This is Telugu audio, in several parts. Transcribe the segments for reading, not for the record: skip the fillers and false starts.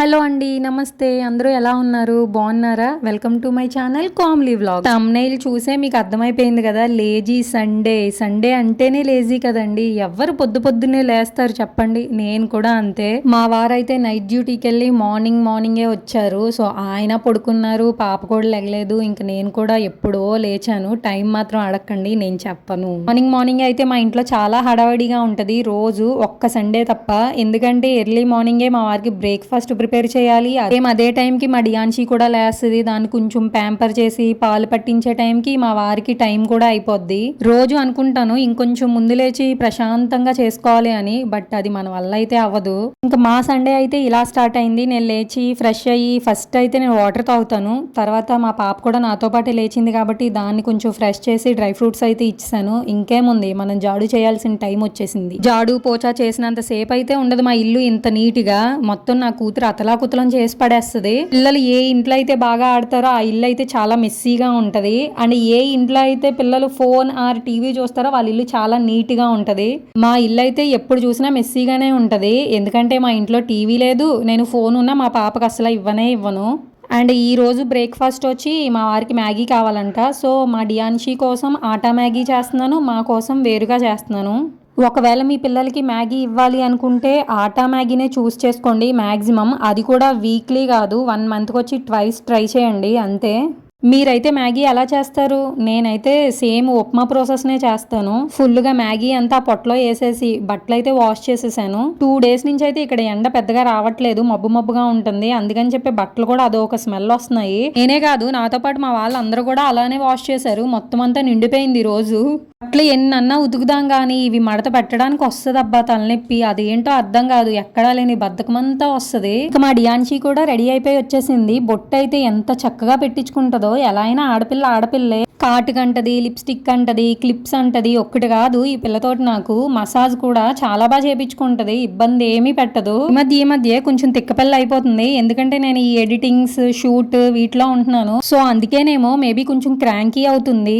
హలో అండి, నమస్తే. అందరూ ఎలా ఉన్నారు? బాగున్నారా? Welcome to my channel Kamli vlog. Thumbnail చూసే మీకు అర్థమైపోయింది కదా, లేజీ సండే. సండే అంటేనే లేజీ కదండి. ఎవరు పొద్దున్నే లేస్తారు చెప్పండి? నేను కూడా అంతే. మా వారైతే నైట్ డ్యూటీకి వెళ్ళి మార్నింగే వచ్చారు. సో ఆయన పడుకున్నారు, పాప కూడా లెగలేదు. ఇంక నేను కూడా ఎప్పుడో లేచాను. టైం మాత్రం అడగండి, నేను చెప్పను. మార్నింగ్ అయితే మా ఇంట్లో చాలా హడావిడిగా ఉంటది రోజు, ఒక్క సండే తప్ప. ఎందుకంటే ఎర్లీ మార్నింగే మా వారికి బ్రేక్ఫాస్ట్ ప్రిపేర్ చేయాలి. అదే టైంకి మా డియాన్షి కూడా లేస్తుంది. దాన్ని కొంచెం ప్యాంపర్ చేసి పాలు పట్టించే టైంకి మా వారికి టైం కూడా అయిపోద్ది. రోజు అనుకుంటాను ఇంకొంచెం ముందు లేచి ప్రశాంతంగా చేసుకోవాలి అని, బట్ అది మన వల్ల అయితే అవ్వదు. ఇంకా మా సండే అయితే ఇలా స్టార్ట్ అయింది. నేను లేచి ఫ్రెష్ అయ్యి ఫస్ట్ అయితే నేను వాటర్ తాగుతాను. తర్వాత మా పాప కూడా నాతో పాటే లేచింది కాబట్టి దాన్ని కొంచెం ఫ్రెష్ చేసి డ్రై ఫ్రూట్స్ అయితే ఇచ్చాను. ఇంకేముంది, మనం జాడు చేయాల్సిన టైం వచ్చేసింది. జాడు పోచా చేసినంత సేపు అయితే ఉండదు మా ఇల్లు ఇంత నీట్ గా. మొత్తం నా కూతురు అతలాకుతలం చేసి పడేస్తుంది. పిల్లలు ఏ ఇంట్లో అయితే బాగా ఆడతారో ఆ ఇల్లు అయితే చాలా మెస్సీగా ఉంటది. అండ్ ఏ ఇంట్లో అయితే పిల్లలు ఫోన్ ఆర్ టీవీ చూస్తారో వాళ్ళ ఇల్లు చాలా నీట్ గా ఉంటది. మా ఇల్లు అయితే ఎప్పుడు చూసినా మెస్సీగానే ఉంటది. ఎందుకంటే మా ఇంట్లో టీవీ లేదు, నేను ఫోన్ ఉన్నా మా పాపకు అసలు ఇవ్వను. అండ్ ఈ రోజు బ్రేక్ఫాస్ట్ వచ్చి మా వారికి మ్యాగీ కావాలంట. సో మా డియాన్షి కోసం ఆటా మ్యాగీ చేస్తున్నాను, మా కోసం వేరుగా చేస్తున్నాను. ఒకవేళ మీ పిల్లలకి మ్యాగీ ఇవ్వాలి అనుకుంటే ఆటా మ్యాగీనే చూస్ చేసుకోండి మ్యాక్సిమం. అది కూడా వీక్లీ కాదు, 1 మంత్కి వచ్చి ట్వైస్ ట్రై చేయండి అంతే. మీరైతే మ్యాగీ ఎలా చేస్తారు? నేనైతే సేమ్ ఉప్మా ప్రాసెస్నే చేస్తాను. ఫుల్గా మ్యాగీ అంతా పొట్టలో వేసేసి బట్టలు అయితే వాష్ చేసేసాను. 2 డేస్ నుంచి అయితే ఇక్కడ ఎండ పెద్దగా రావట్లేదు, మబ్బుగా ఉంటుంది. అందుకని చెప్పి బట్టలు కూడా అదొక స్మెల్ వస్తున్నాయి. నేనే కాదు, నాతో పాటు మా వాళ్ళందరూ కూడా అలానే వాష్ చేశారు. మొత్తం అంతా నిండిపోయింది రోజు. బట్టలు ఎన్నన్నా ఉతుకుదాం కానీ ఇవి మడత పెట్టడానికి వస్తుంది అబ్బా తలనొప్పి. అదేంటో అర్థం కాదు, ఎక్కడా లేని బద్ధకమంతా వస్తుంది. ఇక మా డియాన్షి కూడా రెడీ అయిపోయి వచ్చేసింది. బొట్టు అయితే ఎంత చక్కగా పెట్టించుకుంటుందో. ఎలా అయినా ఆడపిల్లే. కాటుక అంటది, లిప్స్టిక్ అంటది, క్లిప్స్ అంటది. ఒక్కటి కాదు, ఈ పిల్లతోటి నాకు మసాజ్ కూడా చాలా బాగా చేపించుకుంటది. ఇబ్బంది ఏమీ పెట్టదు. ఈ మధ్య కొంచెం తిక్కపిల్ల అయిపోతుంది. ఎందుకంటే నేను ఈ ఎడిటింగ్స్ షూట్ వీటిలో ఉంటున్నాను. సో అందుకేనేమో మేబీ కొంచెం క్రాంకీ అవుతుంది.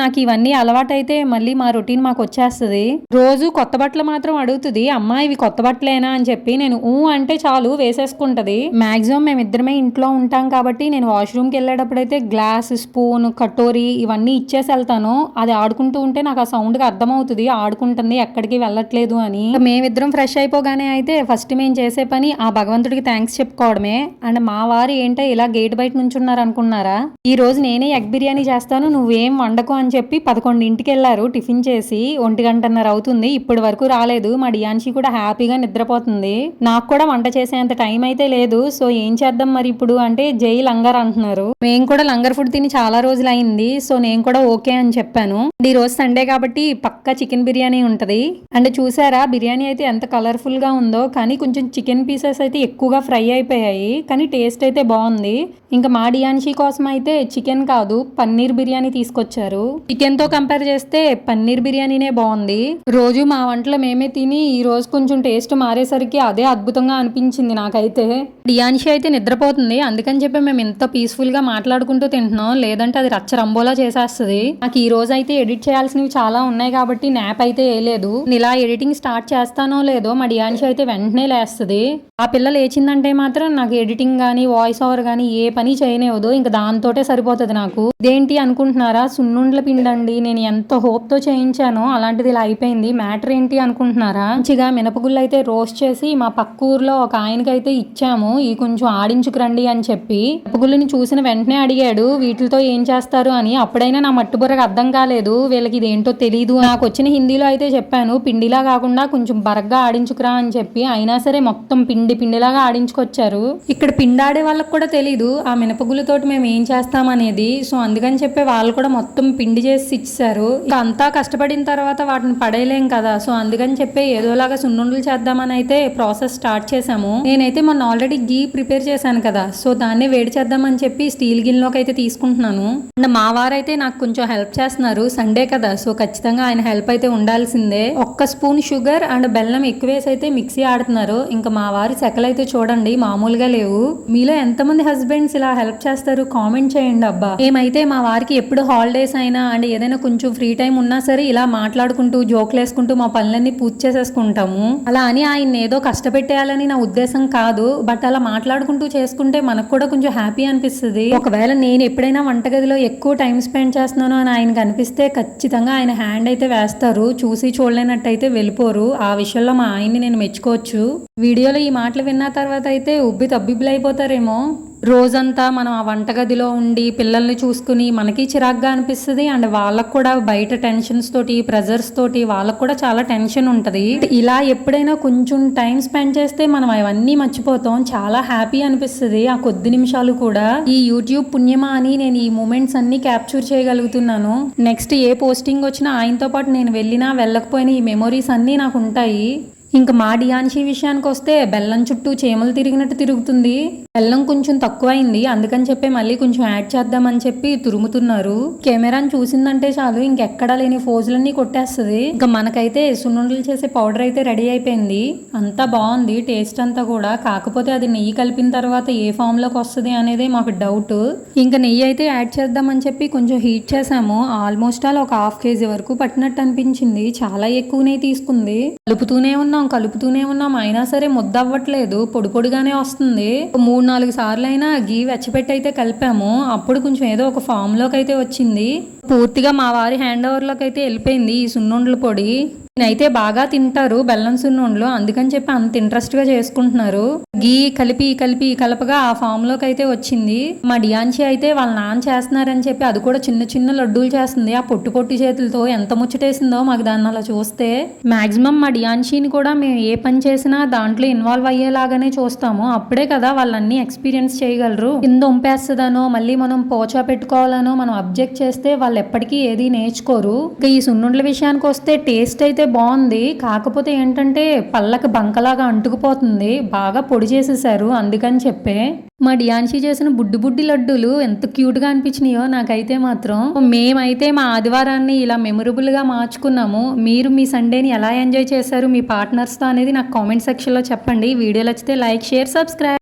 నాకు ఇవన్నీ అలవాటు అయితే మళ్ళీ మా రొటీన్ మాకు వచ్చేస్తుంది. రోజు కొత్త బట్టలు మాత్రం అడుగుతుంది, అమ్మా ఇవి కొత్త బట్టలేనా అని చెప్పి. నేను అంటే చాలు వేసేసుకుంటది. మాక్సిమం మేమిద్దరమే ఇంట్లో ఉంటాం కాబట్టి నేను వాష్రూమ్కి వెళ్ళేటప్పుడు అయితే గ్లాస్, స్పూన్, కటోరీ ఇవన్నీ ఇచ్చేసి వెళ్తాను. అది ఆడుకుంటూ ఉంటే నాకు ఆ సౌండ్కి అర్థమవుతుంది ఆడుకుంటుంది, ఎక్కడికి వెళ్ళట్లేదు అని. మేమిద్దరం ఫ్రెష్ అయిపోగానే అయితే ఫస్ట్ మేము చేసే పని ఆ భగవంతుడికి థ్యాంక్స్ చెప్పుకోవడమే. అండ్ మా వారు ఏంటో ఇలా గేట్ బయట నుంచున్నారు అనుకున్నారా? ఈ రోజు నేనే ఎగ్ బిర్యానీ చేస్తాను, నువ్వేం వండకు అని చెప్పి 11ంటికి వెళ్ళారు. టిఫిన్ చేసి 1:30 అవుతుంది, ఇప్పటి వరకు రాలేదు. మా డియాన్షి కూడా హ్యాపీగా నిద్రపోతుంది. నాకు కూడా వంట చేసేంత టైం అయితే లేదు. సో ఏం చేద్దాం మరి ఇప్పుడు అంటే జై లంగర్ అంటున్నారు. మేము కూడా లంగర్ ఫుడ్ తిని చాలా రోజులు అయింది. సో నేను కూడా ఓకే అని చెప్పాను. ఈ రోజు సండే కాబట్టి పక్కా చికెన్ బిర్యానీ ఉంటది. అండ్ చూసారా బిర్యానీ అయితే ఎంత కలర్ఫుల్ గా ఉందో, కానీ కొంచెం చికెన్ పీసెస్ అయితే ఎక్కువగా ఫ్రై అయిపోయాయి, కానీ టేస్ట్ అయితే బాగుంది. ఇంకా మా డియాన్షి కోసం అయితే చికెన్ కాదు పన్నీర్ బిర్యానీ తీసుకొచ్చారు. చికెన్ తో కంపేర్ చేస్తే పన్నీర్ బిర్యానీనే బాగుంది. రోజు మా వంటలు మేమే తిని ఈ రోజు కొంచెం టేస్ట్ మారేసరికి అదే అద్భుతంగా అనిపించింది నాకైతే. డియాన్షి అయితే నిద్రపోతుంది, అందుకని చెప్పి మేము ఎంత పీస్ఫుల్ గా మాట్లాడుకుంటూ తింటున్నాం. లేదంటే అది రచ్చరంబోలా చేసేస్తుంది. నాకు ఈ రోజు అయితే ఎడిట్ చేయాల్సినవి చాలా ఉన్నాయి కాబట్టి న్యాప్ అయితే వేయలేదు. ఇలా ఎడిటింగ్ స్టార్ట్ చేస్తానో లేదో మా డియాన్షి అయితే వెంటనే లేస్తుంది. ఆ పిల్ల లేచిందంటే మాత్రం నాకు ఎడిటింగ్ గానీ వాయిస్ ఓవర్ గానీ ఏ పని చేయనివ్వదు. ఇంకా దాంతోటే సరిపోతుంది నాకు. ఇదేంటి అనుకుంటున్నారా? సున్నుండ్ల పిండండి. నేను ఎంత హోప్ తో చేయించానో అలాంటిది ఇలా అయిపోయింది. మ్యాటర్ ఏంటి అనుకుంటున్నారా? మంచిగా మినపగుళ్ళు అయితే రోస్ట్ చేసి మా పక్క ఊర్లో ఒక ఆయనకైతే ఇచ్చాము. ఈ కొంచెం ఆడించుకురండి అని చెప్పి. మినపగుళ్ళని చూసిన వెంటనే అడిగాడు వీటితో ఏం చేస్తారు అని. అప్పుడైనా నా మట్టుబుర్రకు అర్థం కాలేదు, వీళ్ళకి ఇదేంటో తెలీదు. నాకు వచ్చిన హిందీలో అయితే చెప్పాను, పిండిలా కాకుండా కొంచెం బరగ్గా ఆడించుకురా అని చెప్పి. అయినా సరే మొత్తం పిండిలాగా ఆడించుకొచ్చారు. ఇక్కడ పిండాడే వాళ్ళకి కూడా తెలీదు ఆ మినపగుళ్ళతోటి మేము ఏం చేస్తామనేది. సో అందుకని చెప్పి వాళ్ళు కూడా మొత్తం పిండి చేసి ఇచ్చారు. అంతా కష్టపడిన తర్వాత వాటిని పడేయలేం కదా. సో అందుకని చెప్పి ఏదోలాగా సున్నుండలు చేద్దామని అయితే ప్రాసెస్ స్టార్ట్ చేసాము. నేనైతే మొన్న ఆల్రెడీ గీ ప్రిపేర్ చేశాను కదా, సో దాన్ని వేడి చేద్దామని చెప్పి స్టీల్ గిన్నెలోకి అయితే తీసుకుంటున్నాను. అండ్ మా వారైతే నాకు కొంచెం హెల్ప్ చేస్తున్నారు. సండే కదా, సో ఖచ్చితంగా ఆయన హెల్ప్ అయితే ఉండాల్సిందే. 1 స్పూన్ షుగర్ అండ్ బెల్లం ఎక్కువేసి అయితే మిక్సీ ఆడుతున్నారు. ఇంకా మా వారి సెకలైతే చూడండి మామూలుగా లేవు. మీలో ఎంతమంది హస్బెండ్స్ ఇలా హెల్ప్ చేస్తారు కామెంట్ చేయండి అబ్బా. ఏమైతే మా వారికి ఎప్పుడు హాలిడేస్ అయినా అండ్ ఏదైనా కొంచెం ఫ్రీ టైం ఉన్నా సరే ఇలా మాట్లాడుకుంటూ జోకులు వేసుకుంటూ మా పనులన్నీ పూర్తి చేసేసుకుంటాము. అలా అని ఆయన ఏదో కష్టపెట్టేయాలని నా ఉద్దేశం కాదు. బట్ అలా మాట్లాడుకుంటూ చేసుకుంటే మనకు కూడా కొంచెం హ్యాపీ అనిపిస్తుంది. ఒకవేళ నేను ఎప్పుడైనా వంటగదిలో ఎక్కువ టైం స్పెండ్ చేస్తున్నాను అని ఆయనకు అనిపిస్తే ఖచ్చితంగా ఆయన హ్యాండ్ అయితే వేస్తారు. చూసి చూడలేనట్టయితే వెళ్ళిపోరు. ఆ విషయంలో మా ఆయన్ని నేను మెచ్చుకోవచ్చు. వీడియోలో ఈ మాటలు విన్న తర్వాత అయితే ఉబ్బి తబ్బిబ్బులైపోతారేమో. రోజంతా మనం ఆ వంటగదిలో ఉండి పిల్లల్ని చూసుకుని మనకి చిరాగ్గా అనిపిస్తుంది. అండ్ వాళ్ళకు కూడా బయట టెన్షన్స్ తోటి ప్రెజర్స్ తోటి వాళ్ళకు కూడా చాలా టెన్షన్ ఉంటుంది. ఇలా ఎప్పుడైనా కొంచెం టైం స్పెండ్ చేస్తే మనం అవన్నీ మర్చిపోతాం. చాలా హ్యాపీ అనిపిస్తుంది ఆ కొద్ది నిమిషాలు కూడా. ఈ యూట్యూబ్ పుణ్యమా అని నేను ఈ మూమెంట్స్ అన్ని క్యాప్చర్ చేయగలుగుతున్నాను. నెక్స్ట్ ఏ పోస్టింగ్ వచ్చినా ఆయనతో పాటు నేను వెళ్ళినా వెళ్ళకపోయినా ఈ మెమొరీస్ అన్నీ నాకు ఉంటాయి. ఇంకా మా డియాన్షి విషయానికి వస్తే బెల్లం చుట్టూ చీమలు తిరిగినట్టు తిరుగుతుంది. బెల్లం కొంచెం తక్కువైంది, అందుకని చెప్పి మళ్ళీ కొంచెం యాడ్ చేద్దామని చెప్పి తురుముతున్నారు. కెమెరాని చూసిందంటే చాలు ఇంకెక్కడా లేని ఫోజులన్నీ కొట్టేస్తుంది. ఇంకా మనకైతే సున్నుండలు చేసే పౌడర్ అయితే రెడీ అయిపోయింది. అంతా బాగుంది టేస్ట్ అంతా కూడా. కాకపోతే అది నెయ్యి కలిపిన తర్వాత ఏ ఫామ్ లోకి వస్తుంది అనేది మాకు డౌట్. ఇంకా నెయ్యి అయితే యాడ్ చేద్దామని చెప్పి కొంచెం హీట్ చేసాము. ఆల్మోస్ట్ ఆల్ ఒక 1/2 kg వరకు పట్టినట్టు అనిపించింది. చాలా ఎక్కువ నెయ్యి తీసుకుంది. కలుపుతూనే ఉన్నాం అయినా సరే ముద్ద అవ్వట్లేదు, పొడి పొడిగానే వస్తుంది. 3-4 సార్లు అయినా గీ వెచ్చపెట్టి అయితే కలిపాము. అప్పుడు కొంచెం ఏదో ఒక ఫామ్ లోకి అయితే వచ్చింది. పూర్తిగా మా వారి హ్యాండ్ ఓవర్ లోకి అయితే వెళ్ళిపోయింది ఈ సున్నుండల పొడి. నేనైతే బాగా తింటారు బెల్లం సున్నుండలు, అందుకని చెప్పి అంత ఇంట్రెస్ట్ గా చేసుకుంటున్నారు. గీ కలపగా ఆ ఫామ్ లోకి అయితే వచ్చింది. మా డియాన్షి అయితే వాళ్ళ నాన్న చేస్తున్నారని చెప్పి అది కూడా చిన్న చిన్న లడ్డూలు చేస్తుంది. ఆ పొట్టు చేతులతో ఎంత ముచ్చటేసిందో మాకు దాన్ని అలా చూస్తే. మాక్సిమం మా డియాన్షిని కూడా మేము ఏ పని చేసినా దాంట్లో ఇన్వాల్వ్ అయ్యేలాగానే చూస్తాము. అప్పుడే కదా వాళ్ళన్నీ ఎక్స్పీరియన్స్ చేయగలరు. కింద ఉంపేస్తుందనో మళ్ళీ మనం పోచా పెట్టుకోవాలనో మనం అబ్జెక్ట్ చేస్తే వాళ్ళు ఎప్పటికీ ఏది నేర్చుకోరు. ఇంకా ఈ సున్నుండల విషయానికి వస్తే టేస్ట్ అయితే బాగుంది. కాకపోతే ఏంటంటే పళ్ళకి బంకలాగా అంటుకుపోతుంది. బాగా పొడి చేసేసారు అందుకని చెప్పే. మా డియాన్షి చేసిన బుడ్డి లడ్డూలు ఎంత క్యూట్ గా అనిపించినాయో నాకైతే మాత్రం. మేమైతే మా ఆదివారాన్ని ఇలా మెమొరబుల్ గా మార్చుకున్నాము. మీరు మీ సండేని ఎలా ఎంజాయ్ చేశారు మీ పార్ట్నర్స్ తో అనేది నాకు కామెంట్ సెక్షన్ లో చెప్పండి. వీడియో నచ్చితే లైక్, షేర్, సబ్స్క్రైబ్.